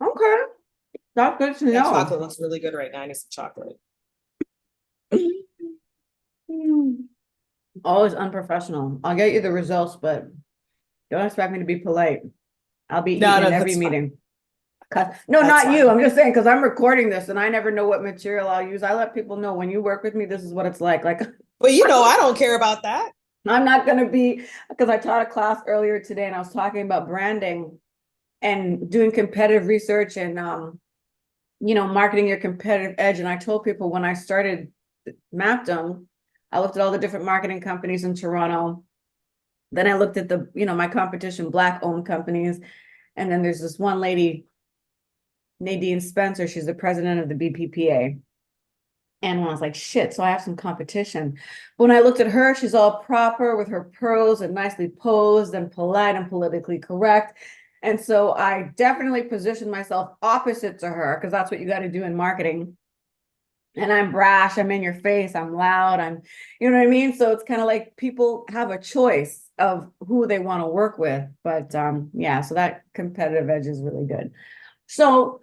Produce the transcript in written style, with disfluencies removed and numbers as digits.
Okay, that's good to That know. chocolate looks really good right now. I need some chocolate. Mm. Always unprofessional. I'll get you the results, but don't expect me to be polite. I'll be No, eating no, in every that's fine. meeting. No, That's not you. fine. I'm just saying because I'm recording this and I never know what material I'll use. I let people know when you work with me, this is what it's like. Like But you know, I don't care about that. I'm not going to be because I taught a class earlier today and I was talking about branding and doing competitive research and marketing your competitive edge. And I told people when I started Mappdom, I looked at all the different marketing companies in Toronto. Then I looked at my competition, Black owned companies. And then there's this one lady, Nadine Spencer, she's the president of the BPPA. And when I was like, shit, so I have some competition. But when I looked at her, she's all proper with her pearls and nicely posed and polite and politically correct. And so I definitely positioned myself opposite to her because that's what you got to do in marketing. And I'm brash, I'm in your face, I'm loud, you know what I mean? So it's kind of like people have a choice of who they want to work with. But yeah, so that competitive edge is really good. So